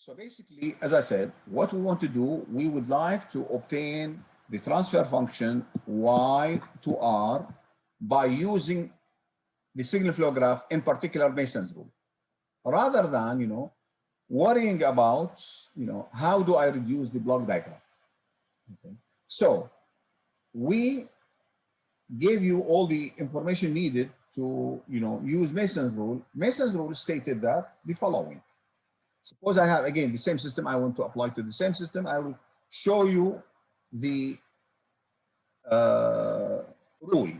So basically, as I said, what we want to do, we would like to obtain the transfer function y to r by using the signal flow graph, in particular Mason's rule, rather than, worrying about, how do I reduce the block diagram? Okay. So we gave you all the information needed to, use Mason's rule. Mason's rule stated that the following. Suppose I have, again, the same system. I want to apply to the same system. I will show you the rule.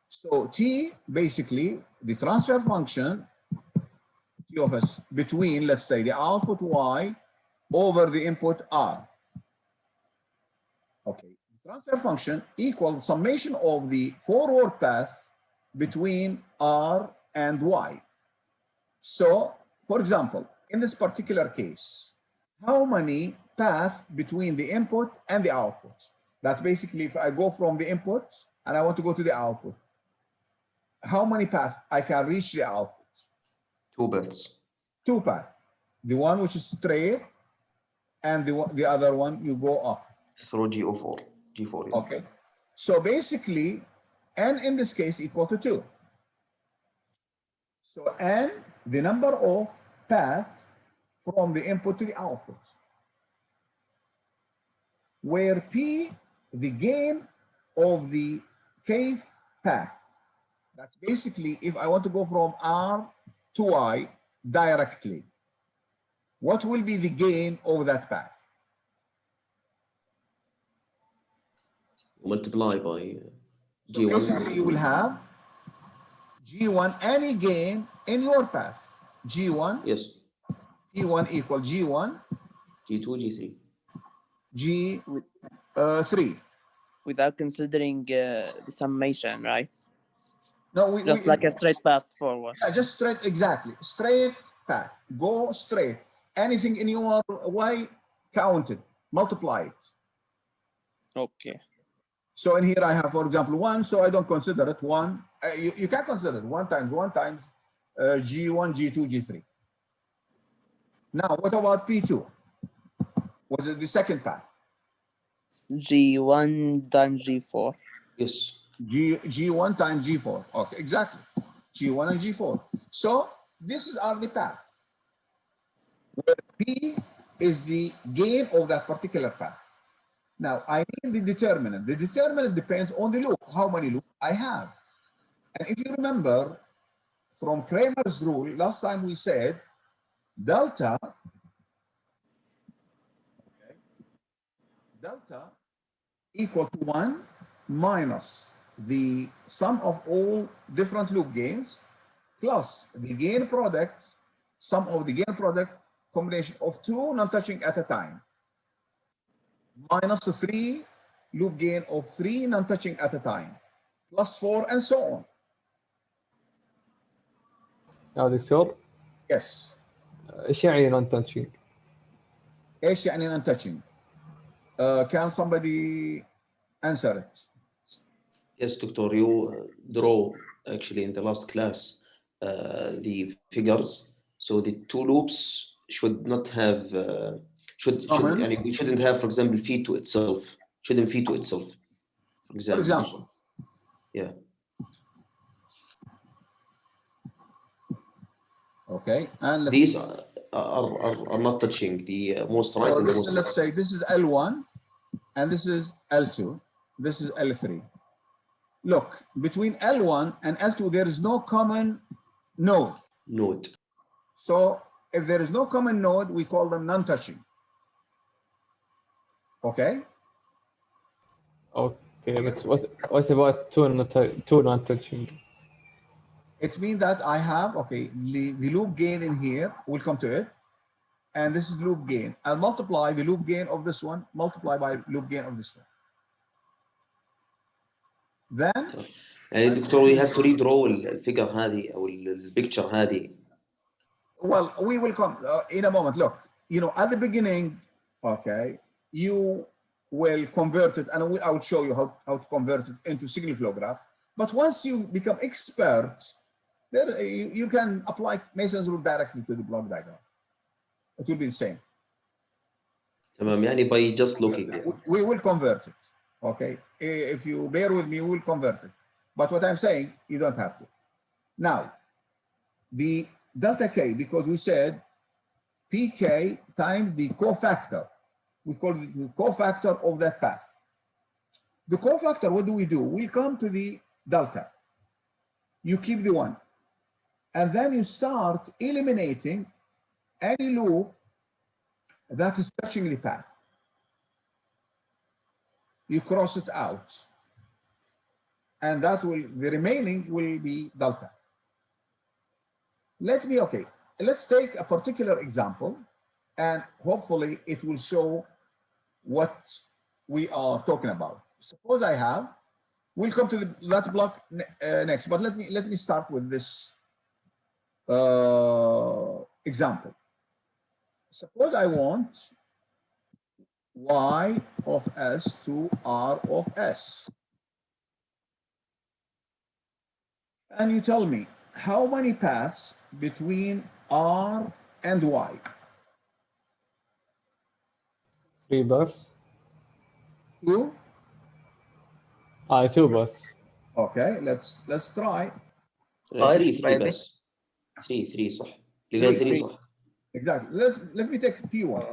So T, basically, the transfer function, T of S, between, let's say, the output Y over the input R. Okay. The transfer function equals summation of the forward path between R and Y. So, for example, in this particular case, how many paths between the input and the output? That's basically if I go from the input and I want to go to the output, how many paths I can reach the output? 2 paths. 2 paths. The one which is straight and the other one you go up. Through G04. G4. Yeah. Okay. So basically, n in this case equal to 2. So n, the number of paths from the input to the output, where p, the gain of the kth path. That's basically if I want to go from R to Y directly, what will be the gain of that path? Multiply by So G1. basically you will have G1, any gain in your path. G1, Yes. G1 equal G1, G2, G3. G3. Without considering the summation, right? No, Just like a straight path forward. Yeah, just straight, exactly. Straight path. Go straight. Anything in your Y, count it, multiply it. Okay. So in here I have, for example, 1, so I don't consider it 1. You can consider it 1 times G1, G2, G3. Now, what about P2? Was it the second path? G1 times G4. Yes. G1 times G4. Okay, exactly. G1 and G4. So this are the path, where P is the gain of that particular path. Now I need the determinant. The determinant depends on the loop, how many loops I have. And if you remember from Kramer's rule, last time we said delta, okay, delta equal to 1 minus the sum of all different loop gains plus the gain product, sum of the gain product combination of 2 non-touching at a time, minus the 3 loop gain of 3 non-touching at a time, plus 4 and so on. يا دكتور Yes. ايش يعني non touching؟ ايش يعني non-touching? Can somebody answer it? Yes, Doctor, you draw actually in the last class the figures. So the 2 loops should not have, we shouldn't have, for example, feed to itself. Shouldn't feed to itself, for example. Yeah. Okay. And these are not touching the most right and the most let's say this is L1 and this is L2. This is L3. Look, between L1 and L2, there is no common node. So if there is no common node, we call them non-touching. Okay? Okay, but what about two non-touching? It means that I have, okay, the loop gain in here, we'll come to it. And this is loop gain. I'll multiply the loop gain of this one, multiply by loop gain of this one. Then Doctor, we have to redraw الفيجر هذه أو البيكتشر هذه. Well, we will come in a moment. Look, at the beginning, okay, you will convert it, and I will show you how to convert it into signal flow graph. But once you become expert, then you can apply Mason's rule directly to the block diagram. It will be the same. تمام يعني by just looking يعني. We will convert it. Okay, if you bear with me, we will convert it. But what I'm saying, you don't have to. Now, the delta K, because we said PK times the cofactor. We call it the cofactor of that path. The cofactor, what do? We'll come to the delta. You keep the 1. And then you start eliminating any loop that is touching the path. You cross it out. And that will, the remaining will be delta. Let's take a particular example, and hopefully it will show what we are talking about. Suppose I have, we'll come to the that block next, but let me start with this example. Suppose I want y of s to r of s. And you tell me, how many paths between r and y? 3 paths. 2? 2 paths. Okay, let's try. 3 بس. 3 صح. اللي قال 3 صح. Exactly. Let me take P1.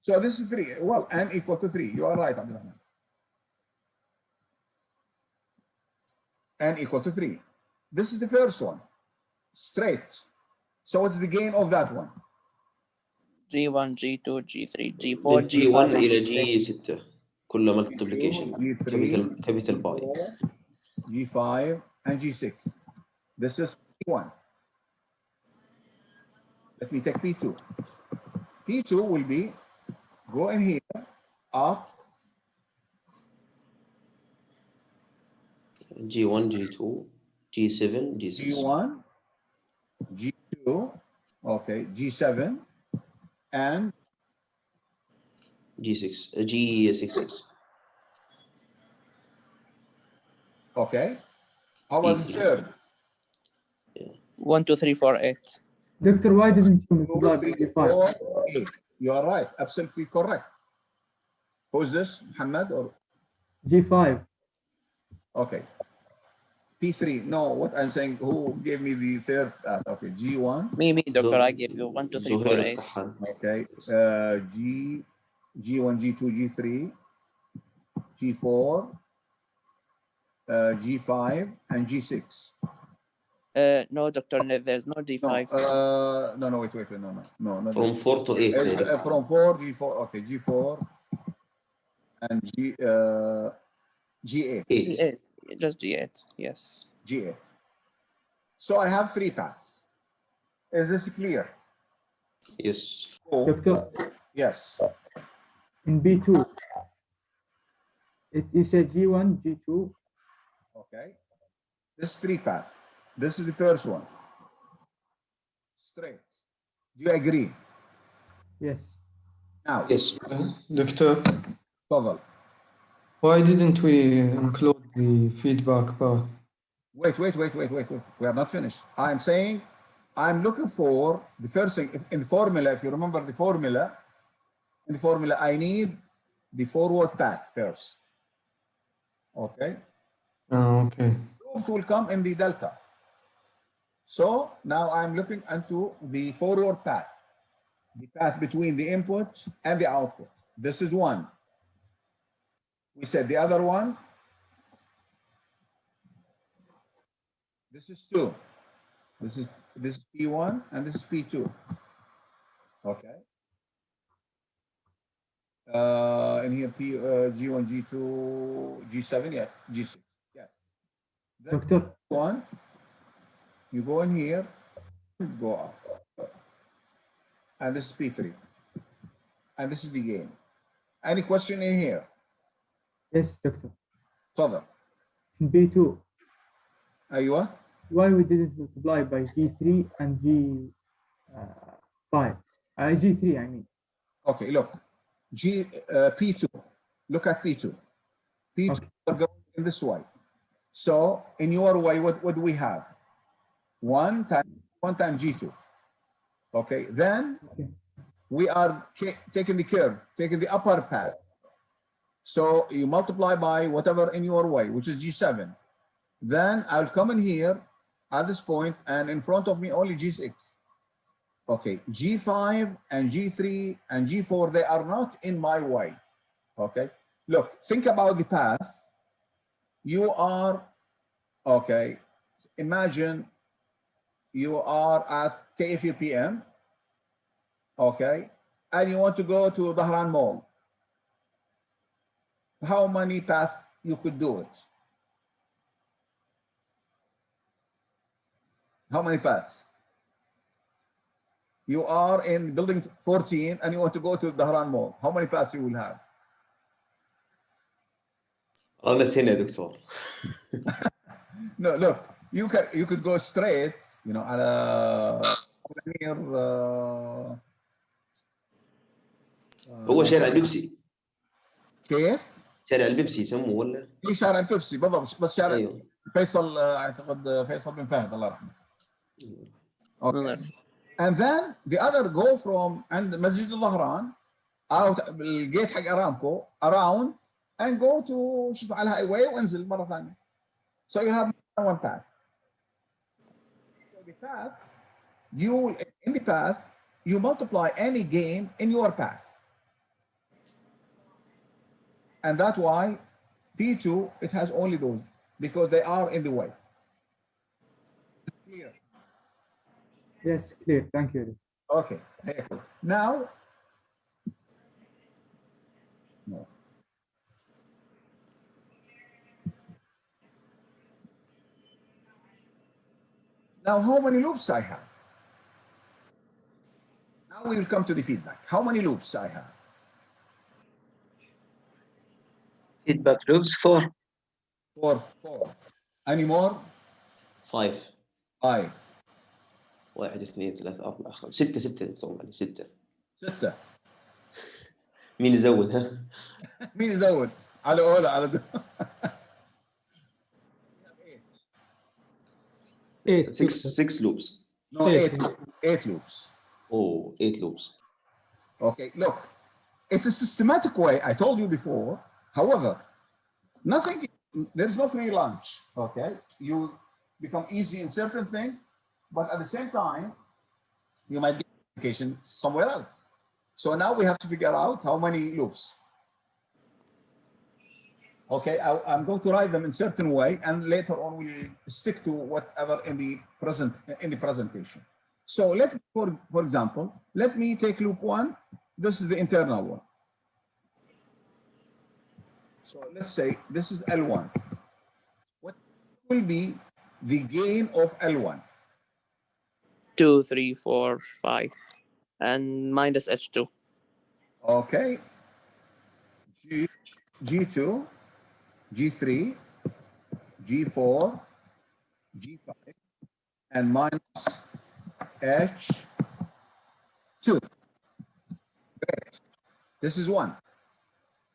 So this is 3. Well, n equal to 3. You are right, Abdulrahman. N equal to 3. This is the first one. Straight. So what's the gain of that one? G1, G2, G3, G4, G1 G5, إلى G6. G6 كله multiplication. G3, capital by. G5, and G6. This is P1. Let me take P2. P2 will be, go in here, up. G1, G2, G7, G6. G1, G2, okay, G7, and G6, G6. okay. How about the third? 1, 2, 3, 4, 8. Doctor, why didn't you multiply 2, by 3, G5? 4, 8. You are right, absolutely correct. Who's this, Muhammad or? G5. Okay. P3, no, what I'm saying, who gave me the third path? Okay, G1. Me, doctor, I gave you 1, 2, 3, 4, 8. Okay, G1, G2, G3, G4, G5, and G6. No, doctor, there's no G5. No, wait, no. From 4 to 8. It's, from 4, G4, okay, G4, and G8. G8, just G8, yes. G8. So I have 3 paths. Is this clear? Yes. Oh, Doctor, yes. in B2, you said G1, G2. Okay. This is 3 paths. This is the first one. Straight. Do you agree? Yes. Now, Yes. Doctor, تفضل. why didn't we include the feedback path? Wait. We are not finished. I'm saying I'm looking for the first thing in the formula. If you remember the formula, in the formula, I need the forward path first. Okay. Okay. Loops will come in the delta. So now I'm looking into the forward path, the path between the input and the output. This is 1. We said the other one. This is 2. This is P1 and this is P2. Okay. In here, G1, G2, G7, yeah, G6, yes. Then Doctor, 1, you go in here, go up. And this is P3. And this is the gain. Any question in here? yes, doctor. Further. In B2, Aywa? why we didn't multiply by G3 and G5? G3, I mean. Okay, look. P2. Look at P2. P2 Okay. are going in this way. So in your way, what do we have? 1 times G2. Okay, then Okay. we are taking the curve, taking the upper path. So you multiply by whatever in your way, which is G7. Then I'll come in here at this point, and in front of me only G6. Okay, G5 and G3 and G4, they are not in my way. Okay, look, think about the path. You are, okay, imagine you are at KFUPM, okay, and you want to go to Dahran Mall. How many paths you could do it? How many paths? You are in building 14 and you want to go to Dahran Mall. How many paths you will have? بس هنا يا دكتور. No, look, you could go straight, you know, على near هو شارع البيبسي. كيف؟ شارع البيبسي يسموه ولا؟ في شارع البيبسي بالضبط، بس شارع ايوه فيصل، اعتقد فيصل بن فهد الله يرحمه. Okay. Mm. And then the other go from and Masjid al-Dhahran out الجيت حق ارامكو around and go to شوف على الهاي واي وانزل مره ثانيه. So you have one path. So the path, you in the path, you multiply any gain in your path. And that's why P2, it has only those, because they are in the way. Clear? Yes, clear. Thank you. Okay. Now, no. Now, how many loops I have? Now we will come to the feedback. How many loops I have? Feedback loops 4. Four. Any more? 5 5. 1 2 3 4 5 6 دكتور معلش 6. 6. مين يزود ها؟ مين يزود؟ على أولى على ده. 8. 6 loops. No, 8 loops. Oh, 8 loops. Okay, look, it's a systematic way. I told you before. However, there's no free lunch. Okay, you become easy in certain things, but at the same time, you might get application somewhere else. So now we have to figure out how many loops. Okay, I'm going to write them in certain way, and later on we'll stick to whatever in the presentation. So let me, for example, let me take loop 1. This is the internal one. So let's say this is L1. What will be the gain of L1? 2, 3, 4, 5, and minus H2. Okay. G2, G3, G4, G5, and minus H2. Great. This is 1.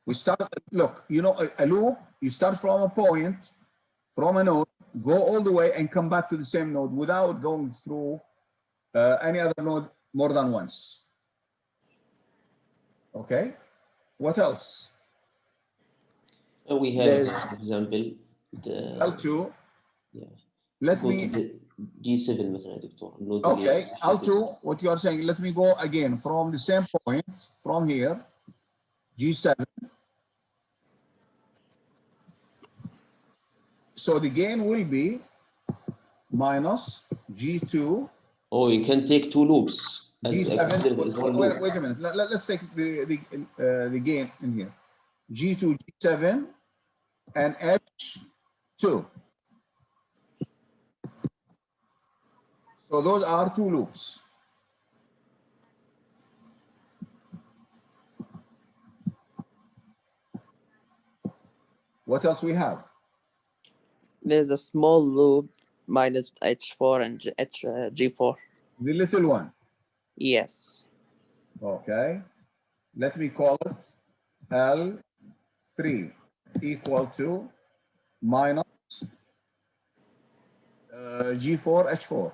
We start, look, you know, a loop, you start from a point, from a node, go all the way and come back to the same node without going through any other node more than once. Okay, what else? We have, There's- for example, the L2, yeah. let Go me, to the G7 مثلا يا دكتور. okay, L2, what you are saying, let me go again from the same point, from here, G7. So the gain will be minus G2. Oh, you can take 2 loops. G7. Wait, Wait a minute. Let's take the gain in here. G2, G7, and H2. So those are 2 loops. What else we have? There's a small loop minus H4 and G4. The little one. Yes. Okay. Let me call it L3 equal to minus G4, H4.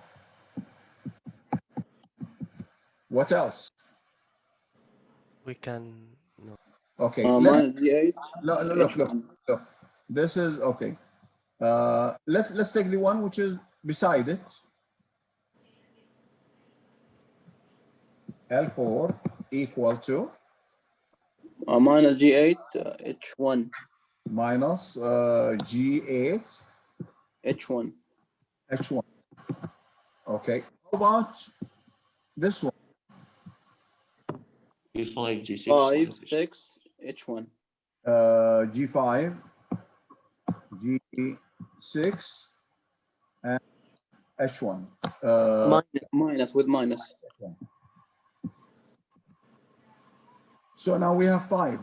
What else? We can. No. Okay, minus G8. look. This is okay. Let's take the one which is beside it. L4 equal to minus G8 H1. minus G8 H1. H1. Okay. How about this one? G5, G6. 5, 6, H1. G5, G6, and H1. Minus with minus. So now we have 5.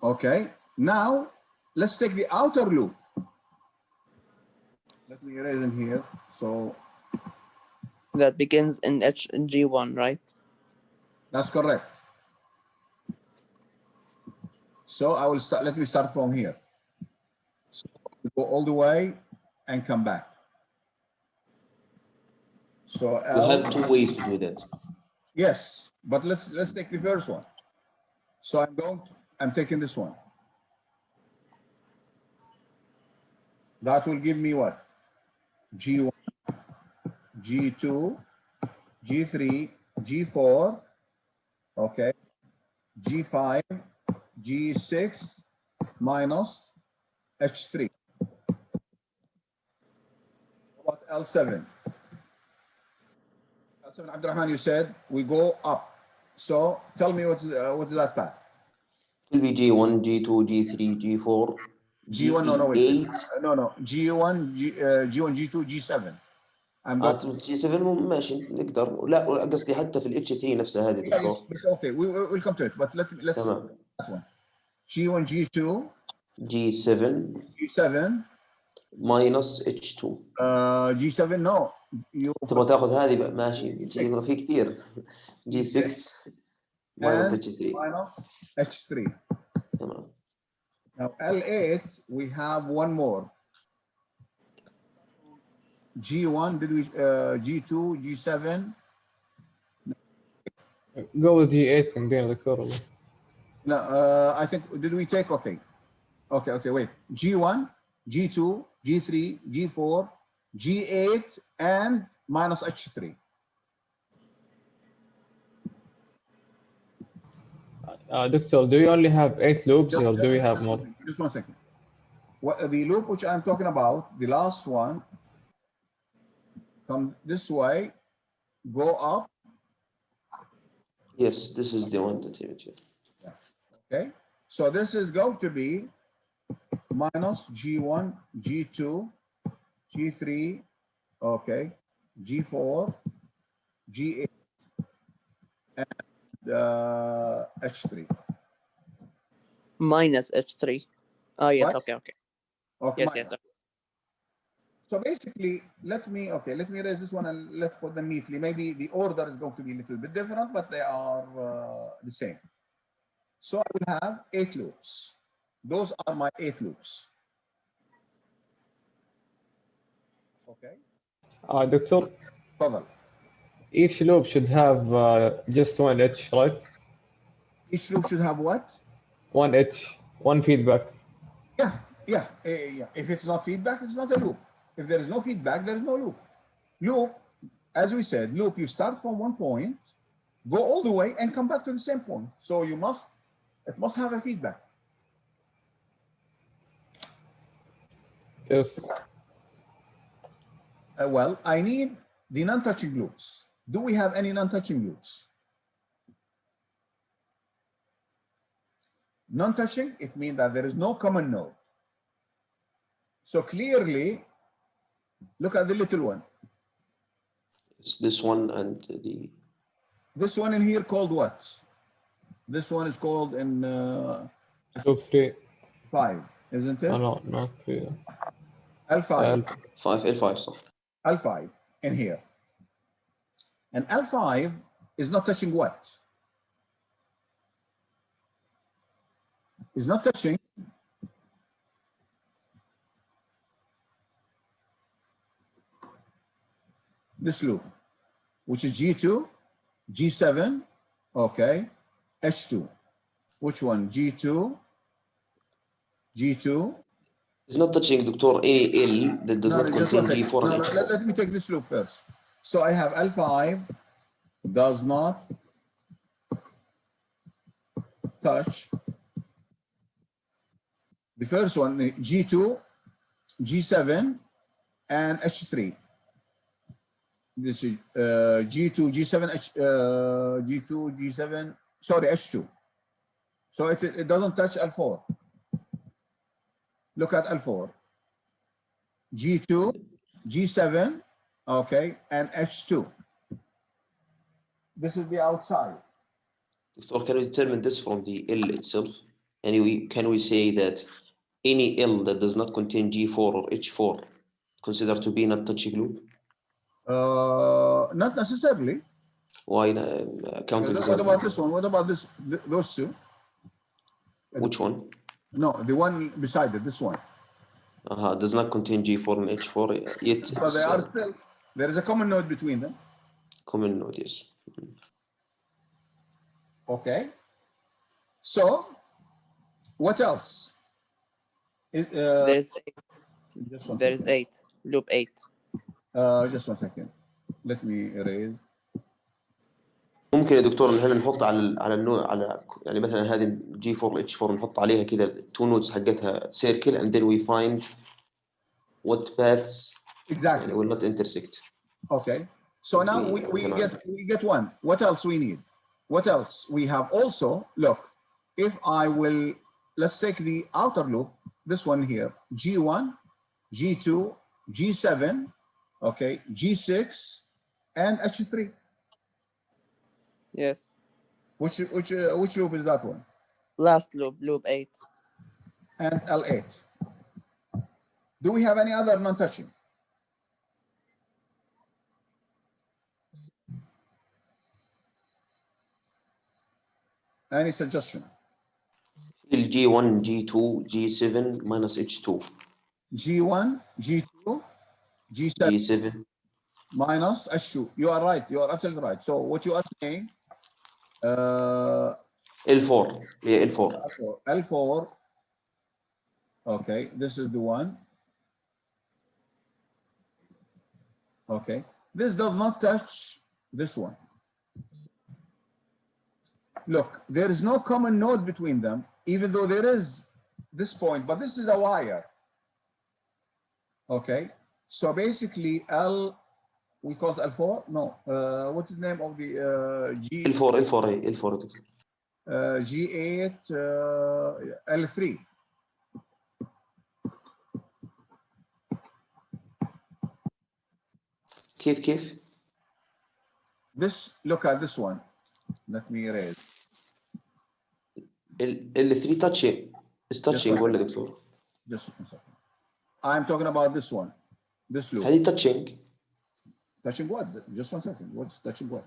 Okay. Now let's take the outer loop. Let me erase in here. So That begins in G1, right? that's correct. So I will start. Let me start from here. So go all the way and come back. So You have 2 ways to do that. Yes, but let's take the first one. So I'm taking this one. That will give me what? G1, G2, G3, G4, okay, G5, G6 minus H3. What L7? L7, Abdurrahman, you said we go up. So tell me what is that path? It will be G1, G2, G3, G4, G1, G8. no. G1, G1, G2, G7. G7 ماشي نقدر. لا قصدي حتى في ال H3 نفسها هذه دكتور. Okay, we'll come to it, but let's تمام. that one. G1, G2, G7 minus H2. G7 no. تبغى تاخذ هذه بقى ماشي. في كثير. G6 minus H3. Minus H3. تمام. Now L8 we have one more. G1 did we G2 G7? Go with G8 and be دكتور. No, I think did we take okay wait G1 G2 G3 G4 G8 and minus H3. Doctor, do you only have 8 loops or do you have more? Just one second. What the loop which I'm talking about, the last one, come this way, go up. Yes, this is the one that you. Yeah. Okay. So this is going to be minus G1, G2, G3, okay, G4, G8, and H3. Minus H3. Oh, yes. What? Okay. Okay. Yes. So basically, let me raise this one and let's put them neatly. Maybe the order is going to be a little bit different, but they are the same. So I will have 8 loops. Those are my 8 loops. Okay. Doctor, Further. each loop should have just one edge, right? Each loop should have what? One edge, one feedback. Yeah. If it's not feedback, it's not a loop. If there is no feedback, there is no loop. Loop, as we said, loop, you start from one point, go all the way and come back to the same point. So it must have a feedback. Yes. Well, I need the non-touching loops. Do we have any non-touching loops? Non-touching, it means that there is no common node. So clearly, look at the little one. It's this one and the. This one in here called what? This one is called in Loop 3. 5, isn't it? Oh, no, not 3. L5. L5 صح. L5 in here. And L5 is not touching what? Is not touching this loop, which is G2, G7, okay, H2. Which one? G2, G2. It's not touching, Doctor, any L that does No, not just contain one second. G4 No, and no, H4. let me take this loop first. So I have L5 does not touch the first one, G2, G7, and H3. This is G2, G7, G2, G7, sorry, H2. So it doesn't touch L4. Look at L4. G2, G7, okay, and H2. This is the outside. Doctor, can we determine this from the L itself? And can we say that any L that does not contain G4 or H4 considered to be not touching loop? Not necessarily. Why counting? What about this one? What about this? Those two? Which one? No, the one beside it, this one. Does not contain G4 and H4, yet But they are still, there is a common node between them. common node, yes. Okay. So, what else? There's Just one there is second. 8. Loop 8. Just one second. Let me erase. ممكن يا دكتور ان احنا نحط على النوع على يعني مثلا هذه جي 4 اتش 4 نحط عليها كده التو نودز حقتها سيركل and then we find what paths Exactly. will not intersect. Okay. So now we get one. What else we need? What else? We have also, look, if I will, let's take the outer loop, this one here, G1, G2, G7, okay, G6, and H3. Yes. Which loop is that one? Last loop, loop 8. And L8. Do we have any other non-touching? Any suggestion? G1, G2, G7 minus H2. G1, G2, G7, G7 minus H2. You are right. You are absolutely right. So what you are saying, L4, yeah, L4. L4. Okay, this is the one. Okay, this does not touch this one. Look, there is no common node between them, even though there is this point, but this is a wire. Okay, so basically we call it L4? No, what's the name of the G? L4. G8, L3. كيف؟ This, look at this one. Let me erase. L3 touching is touching ولا دكتور؟ Just a second. I'm talking about this one. This loop. هذه touching. Touching what? Just one second. What's touching what?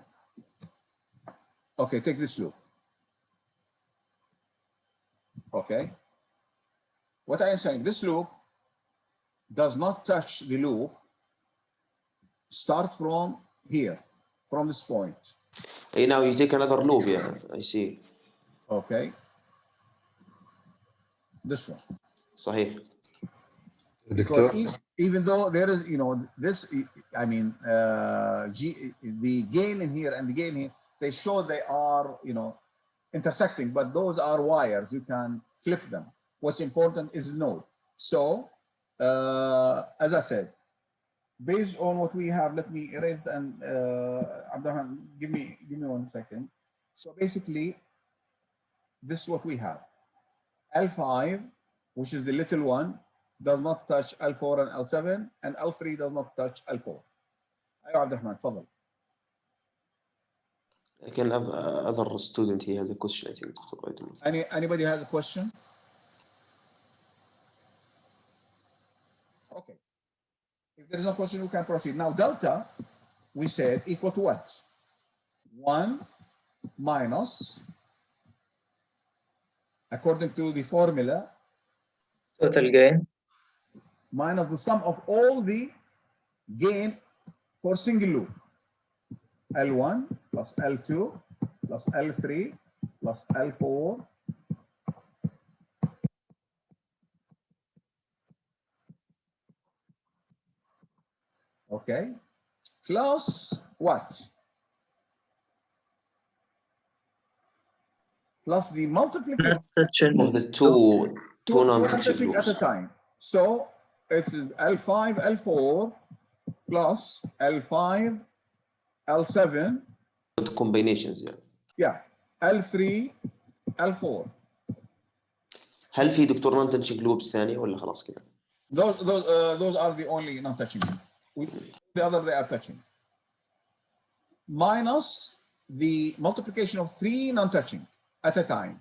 Okay, take this loop. Okay. What I am saying, this loop does not touch the loop. Start from here, from this point. Hey, now you take another loop, yeah, I see. Okay. This one. صحيح. Even though there is, you know, this, I mean, the gain in here and the gain here, they show they are, you know, intersecting, but those are wires. You can flip them. What's important is node. So, as I said, based on what we have, let me erase and Abdurrahman, give me 1 second. So basically, this is what we have. L5, which is the little one, does not touch L4 and L7, and L3 does not touch L4. أيوة عبد الرحمن تفضل. Can other student he has a question, I think, Dr. Aydin. Anybody has a question? Okay. If there is no question, we can proceed. Now delta, we said equal to what? 1 minus, according to the formula, Total gain. minus the sum of all the gain for single loop. L1 plus L2 plus L3 plus L4 okay, plus what? Plus the multiplication of the two non-touching at a loops. time. So it is L5, L4 plus L5, L7. With combinations, yeah. Yeah, L3, L4. هل في دكتور نون تاتشنج لوبس ثانية ولا خلاص كده؟ Those are the only non-touching. The other they are touching. Minus the multiplication of 3 non-touching at a time.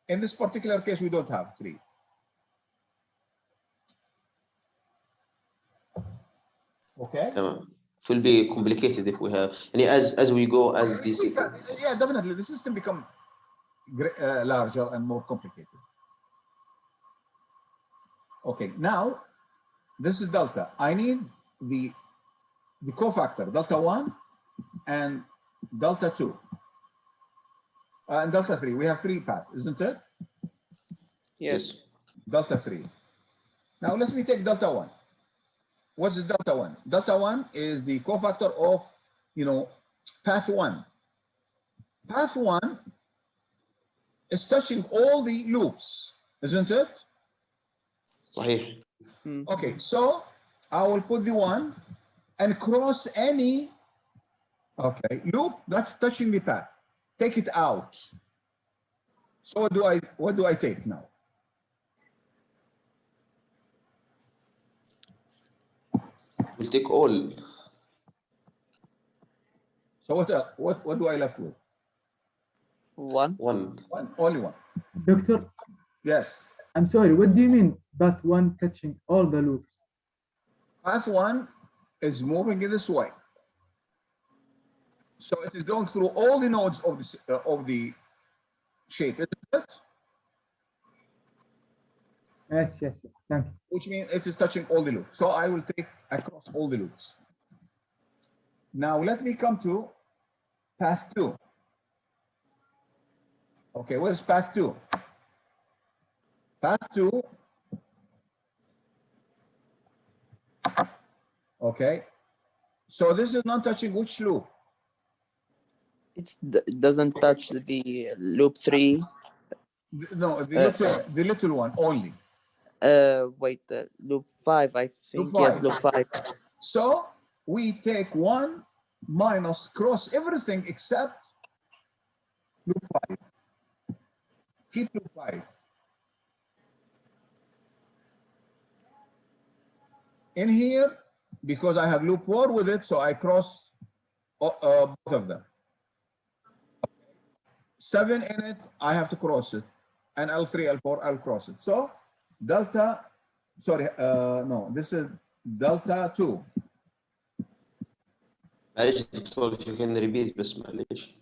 In this particular case, we don't have 3. Okay. It will be complicated if we have, and as we go, as this. Yeah, definitely, the system become larger and more complicated. Okay, now this is delta. I need the cofactor delta 1 and delta 2 and delta 3. We have 3 paths, isn't it? Yes. Delta 3. Now let me take delta 1. What's the delta 1? Delta 1 is the cofactor of, path 1. Path 1 is touching all the loops, isn't it? صحيح. Okay, so I will put the 1 and cross any loop that's touching the path. Take it out. So what do I take now? We'll take all. So what do I left with? One. Only one. Doctor, Yes. I'm sorry, what do you mean path 1 touching all the loops? Path 1 is moving in this way. So it is going through all the nodes of the shape, isn't it? Yes, thank you. Which means it is touching all the loops. So I will take across all the loops. Now let me come to path 2. Okay, what is path 2? Path 2. Okay. So this is not touching which loop? It doesn't touch the loop 3. No, the little one only. Wait, loop 5, I think. Loop 5. Yes, loop 5. So we take 1 minus cross everything except loop 5. Keep loop 5. In here, because I have loop 4 with it, so I cross both of them. 7 in it, I have to cross it. And L3, L4, I'll cross it. So delta, no, this is delta 2. معلش دكتور, if you can repeat بس معلش.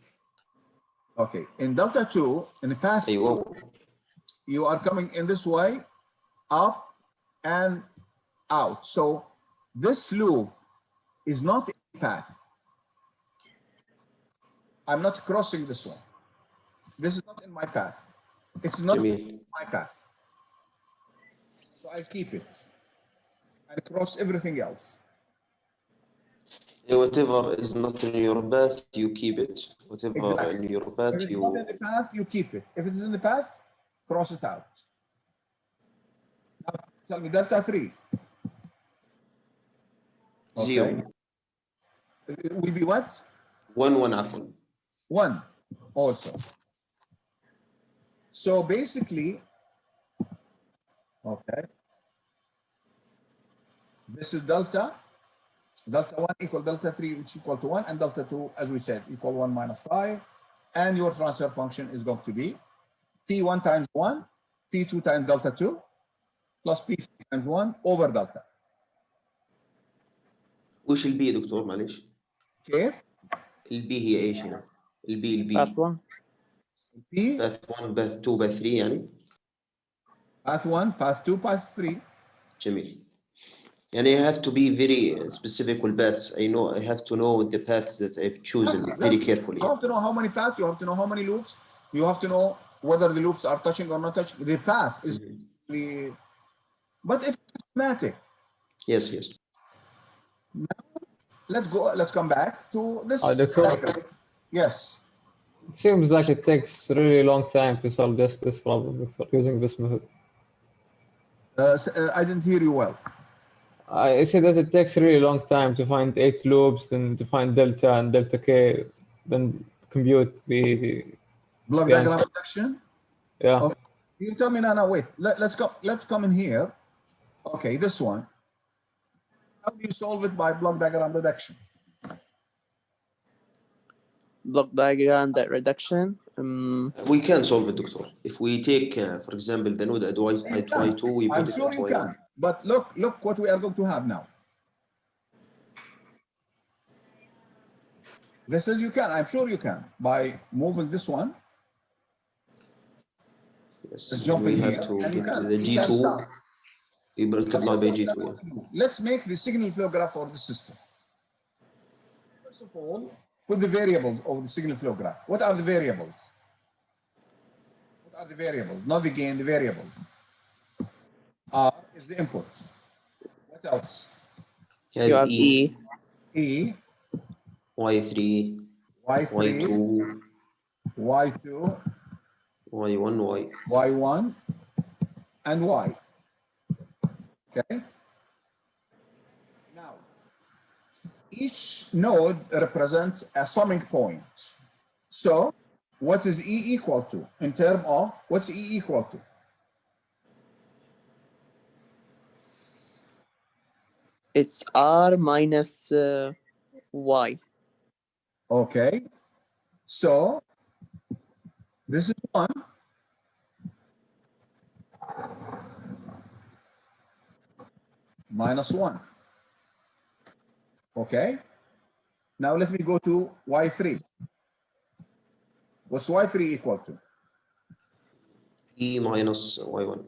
Okay, in delta 2, in path 2, you are coming in this way, up and out. So this loop is not a path. I'm not crossing this one. This is not in my path. It's not in my path. So I keep it and cross everything else. Whatever is not in your path, you keep it. Whatever Exactly. in your path, If it's not in the path, you keep it. If it is in the path, cross it out. Now tell me delta 3. Okay. 0. It will be what? 1 عفوا. 1 also. So basically, okay, this is delta 1 equal delta 3, which equal to 1, and delta 2, as we said, equal 1 minus 5. And your transfer function is going to be P1 times 1, P2 times delta 2, plus P3 times 1 over delta. وش البي يا دكتور معلش؟ كيف؟ البي هي ايش هنا؟ البي Path 1. P, باث 1 باث 2 باث 3 يعني؟ path 1, path 2, path 3. جميل. يعني I have to be very specific with paths. I have to know the paths that I've chosen very carefully. You have to know how many paths, you have to know how many loops, You have to know whether the loops are touching or not touching. The path is but it's systematic. Yes, yes. Let's come back to this. Doctor, Yes. it seems like it takes really long time to solve this problem using this method. I didn't hear you well. I said that it takes a really long time to find 8 loops, then to find delta and delta k, then compute the Block the diagram answer. section. Yeah. Okay. You tell me now. Wait. Let's come in here. Okay, this one. How do you solve it by block diagram reduction? Block diagram that reduction. We can solve it, Doctor. If we take, for example, the node at y2, we put I'm it sure at you y1. can. But look what we are going to have now. This is you can. I'm sure you can by moving this one. Yes, Let's jump we in have here, to and get you the can G2. start. We multiply by G2. Yeah. Let's make the signal flow graph for the system. First of all, put the variables of the signal flow graph. What are the variables? What are the variables? Not the gain, the variables. R is the input. What else? You have E. E, Y3, Y3, Y2, Y2, Y1, Y. Y1, and Y. Okay? Now, each node represents a summing point. So, what is E equal to? In terms of, what's E equal to? It's R minus Y. Okay. So, this is 1. Minus 1. Okay. Now let me go to Y3. What's Y3 equal to? E minus Y1.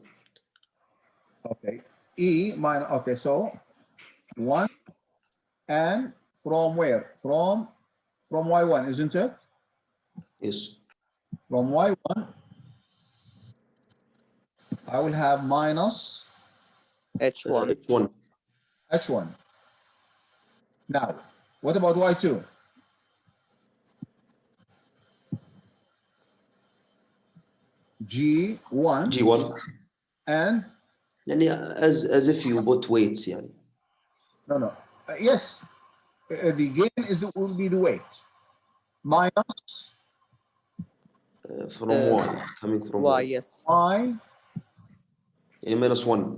Okay. E minus, okay, so 1 and from where? From Y1, isn't it? Yes. From Y1, I will have minus H1. H1. H1. Now, what about Y2? G1 G1. and يعني as if you put weights يعني. no. Yes, the gain will be the weight minus From Y, coming from Y, Y. yes. Y. يعني minus 1.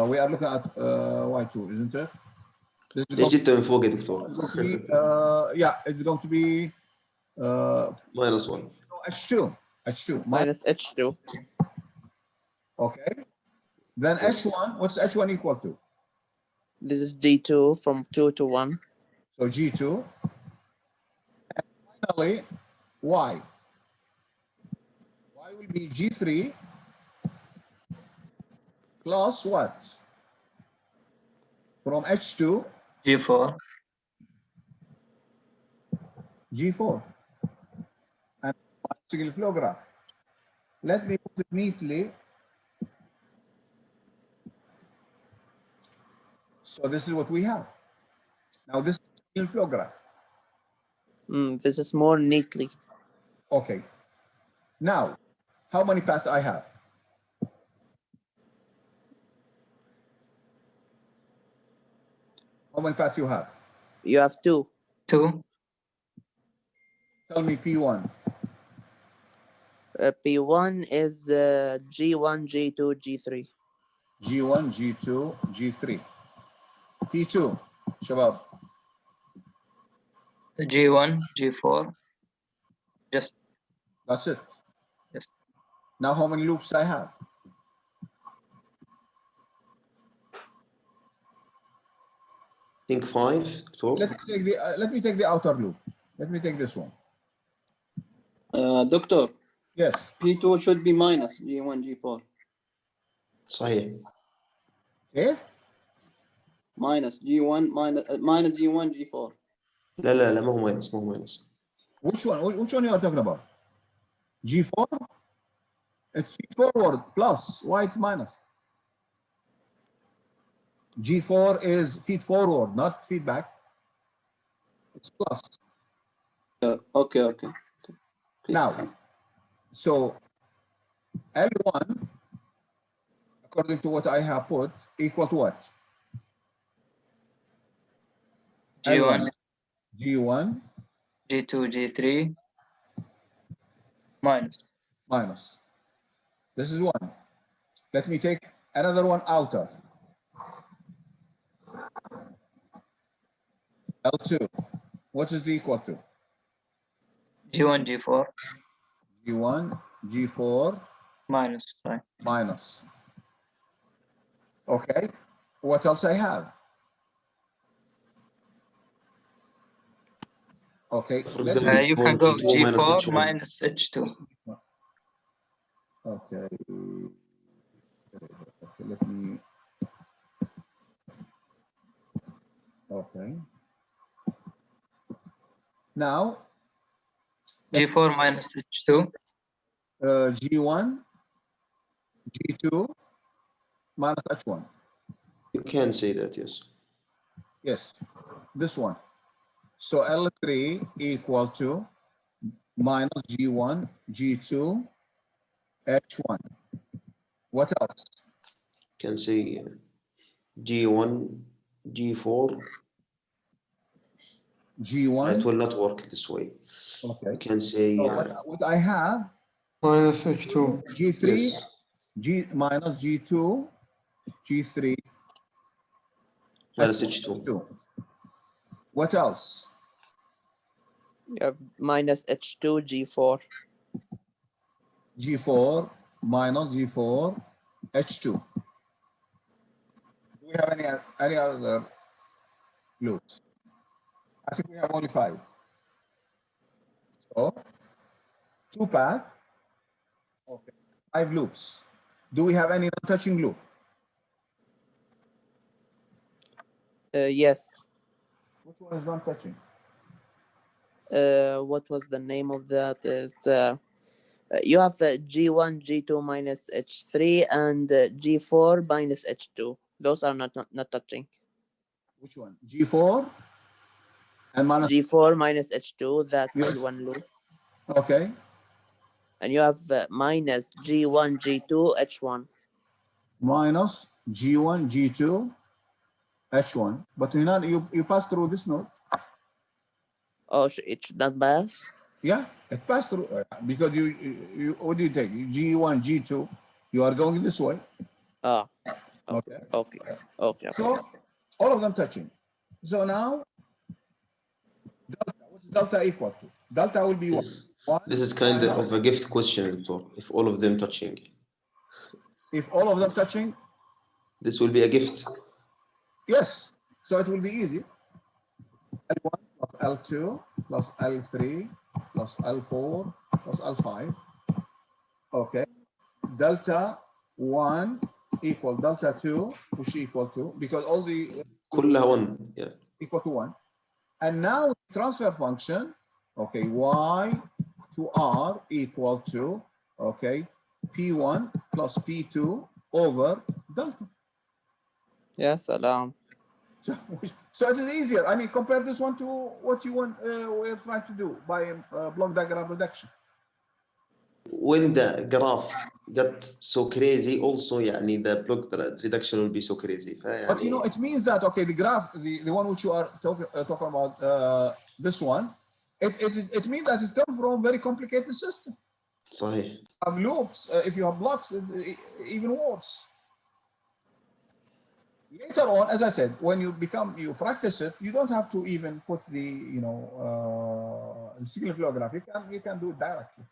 We are looking at Y2, isn't it? This is ليش جبتها من فوق يا دكتور؟ yeah, it's going to be minus 1. H2. Minus H2. Okay. Then H1, what's H1 equal to? This is G2 from 2 to 1. So G2. And finally, Y. Y will be G3 plus what? From H2, G4. G4. And signal flow graph. Let me put it neatly. So this is what we have. Now this is signal flow graph. This is more neatly. Okay. Now, how many paths I have? How many paths you have? You have 2. 2. Tell me P1. P1 is G1, G2, G3. G1, G2, G3. P2, Shabab. G1, G4. Just That's it. yes. Now how many loops I have? I think 5, Doctor. Let me take the outer loop. Let me take this one. Doctor, Yes. P2 should be minus G1, G4. صحيح. Eh? Minus G1, minus G1, G4. لا ما هو minus. Which one? Which one you are talking about? G4? It's feed forward plus. Why it's minus? G4 is feed forward, not feedback. It's plus. Okay. Now, so L1, according to what I have put, equal to what? G1, G1 G2, G3 minus. minus. This is one. Let me take another one outer. L2. What is the equal to? G1, G4 G1, G4 minus. Sorry. minus. Okay. What else I have? Okay. For example, You can go G2 minus G4 H1. minus H2. Okay. Let me. Okay. Now. G4 minus H2. G1, G2 minus H1. You can say that, yes. Yes, this one. So L3 equal to minus G1, G2, H1. What else? You can say G1, G4. G1. It will not work this way. Okay. You can say So what I have? Minus H2. G3, yes. G minus G2, G3, Minus H2. What else? You have minus H2, G4. G4 minus G4, H2. Do we have any other loops? I think we have only 5. So 2 paths. Okay. 5 loops. Do we have any non-touching loop? Yes. Which one is non-touching? What was the name of that? Is you have G1, G2 minus H3 and G4 minus H2. Those are not touching. Which one? G4 and minus. G4 minus H2. That's Yes. one loop. Okay. And you have minus G1, G2, H1. Minus G1, G2, H1. But you pass through this node. Oh, it should not pass. Yeah, it passed through because you what do you take? G1, G2. You are going this way. Oh. Okay. Okay. So all of them touching. So now delta. What is delta equal to? Delta will be what? This is kind of a gift question, Doctor. If all of them touching. If all of them touching, this will be a gift. Yes. So it will be easy. L1 plus L2 plus L3 plus L4 plus L5. Okay. Delta 1 equal delta 2, which equal to, because all the كلها 1, yeah. Equal to 1. And now transfer function, okay, y to r equal to, okay, P1 plus P2 over delta. Yes, salam. So it is easier. I mean, compare this one to what you want, we're trying to do by block diagram reduction. When the graph got so crazy, also, يعني the block reduction will be so crazy. But you know, it means that, okay, the graph, the one which you are talking about, this one, it means that it's come from very complicated system. صحيح. Have loops, if you have blocks, it's even worse. Later on, as I said, when you practice it, you don't have to even put the, the signal flow graph. You can do it directly.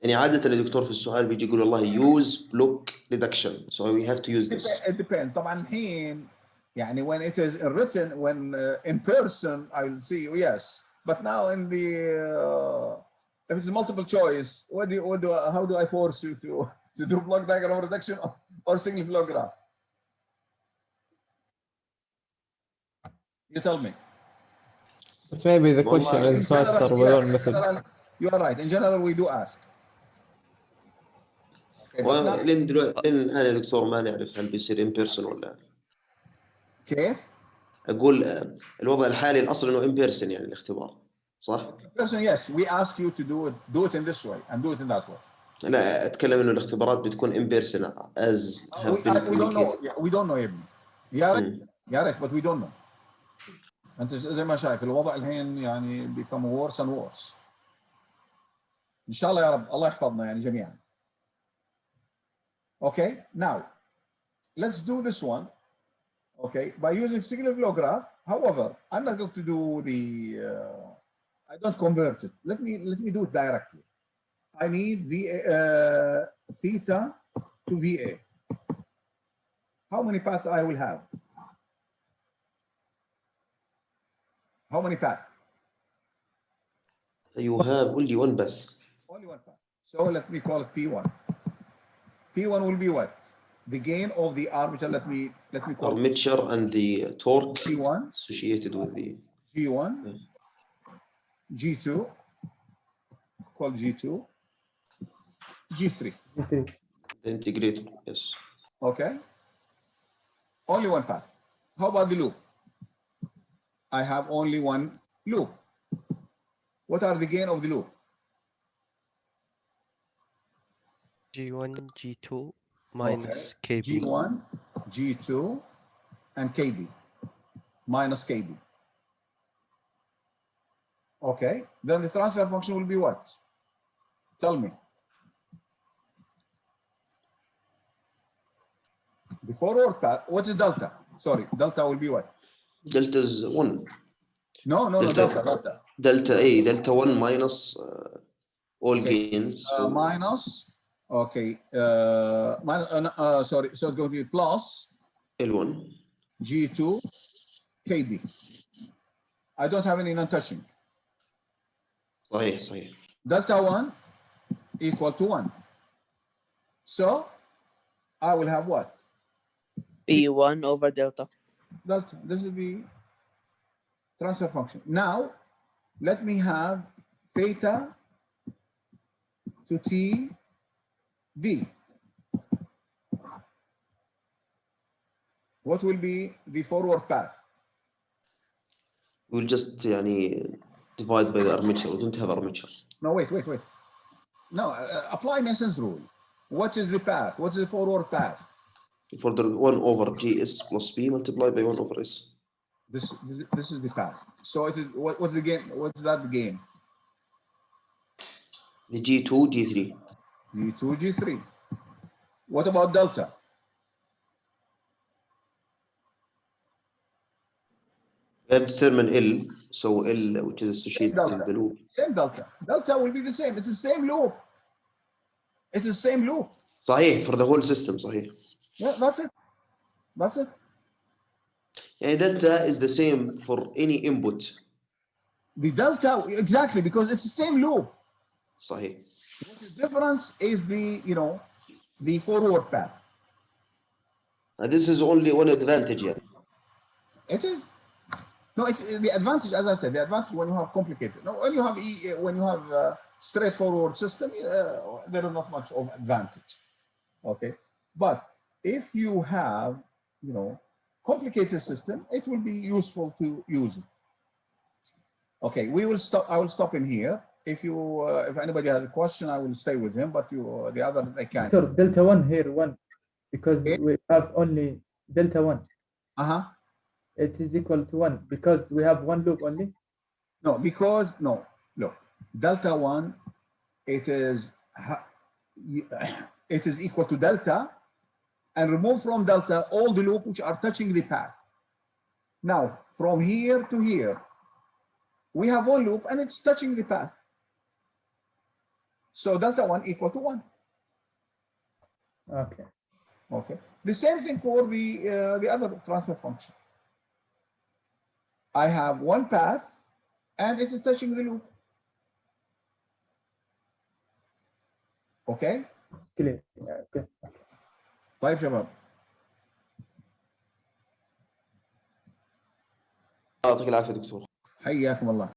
يعني عادة الدكتور في السؤال بيجي يقول والله use block reduction, so we have to use this. It depends. طبعا الحين يعني when it is written, when in person, I'll see yes. But now in the if it's multiple choice, how do I force you to do block diagram reduction or signal flow graph? You tell me. But maybe the question is faster with one method. You are right. In general, we do ask. Okay, but now, ولين دلوقتي لين الآن يا دكتور ما نعرف هل بيصير in person ولا. كيف؟ أقول الوضع الحالي الأصل إنه in person يعني الاختبار صح؟ Person, yes, we ask you to do it in this way and do it in that way. لا أتكلم إنه الاختبارات بتكون in person as have been We don't know. communicated. Yeah, we don't know يا ابني. يا ريت but we don't know. أنت زي ما شايف الوضع الحين يعني become worse and worse. إن شاء الله يا رب الله يحفظنا يعني جميعا. Okay, now let's do this one. Okay, by using signal flow graph. However, I'm not going to do the. I don't convert it. Let me do it directly. I need theta to VA. How many paths I will have? How many paths? You have only one path. Only one path. So let me call it P1. P1 will be what? The gain of the armature. Let me call it Armature and the torque G1, associated with the G1, G2, call G2, G3. the integrator. Yes. Okay. Only one path. How about the loop? I have only one loop. What are the gain of the loop? G1, G2 minus KB. G1, G2, and KB minus KB. Okay. Then the transfer function will be what? Tell me. The forward path, what is delta? Sorry, delta will be what? Delta is 1. No, delta. Delta 1 minus all gains. So Minus, okay, sorry, so it's going to be plus L1. G2 KB. I don't have any non-touching. صحيح. Delta 1 equal to 1. So I will have what? P1 over delta. Delta. This is the transfer function. Now, let me have theta to T D. What will be the forward path? We'll just يعني divide by the armature. We don't have armature. No, wait. No, apply Mason's rule. What is the path? What is the forward path? For the 1 over GS plus B multiplied by 1 over S. This is the path. So it is what's the gain? What's that gain? The G2, G3. G2, G3. What about delta? We have to determine L. So L, which is associated with the loop. Same delta. Delta will be the same. It's the same loop. It's the same loop. صحيح, for the whole system. صحيح. Yeah, that's it. يعني delta is the same for any input. The delta, exactly, because it's the same loop. صحيح. The difference is the forward path. This is only one advantage. Yeah. It is. No, it's the advantage, as I said, the advantage when you have complicated. No, when you have a straightforward system, there is not much of advantage. Okay, but if you have, complicated system, it will be useful to use it. Okay, we will stop. I will stop in here. If anybody has a question, I will stay with him. But the other they can. Sir, delta 1 here 1, because we have only delta 1. It is equal to 1 because we have one loop only. No, because look, delta 1, it is equal to delta, and remove from delta all the loop which are touching the path. Now, from here to here, we have one loop and it's touching the path. So delta 1 equal to 1. Okay. The same thing for the other transfer function. I have one path and it is touching the loop. Okay? Clear. Okay. طيب شباب. يعطيك العافية دكتور. حياكم الله.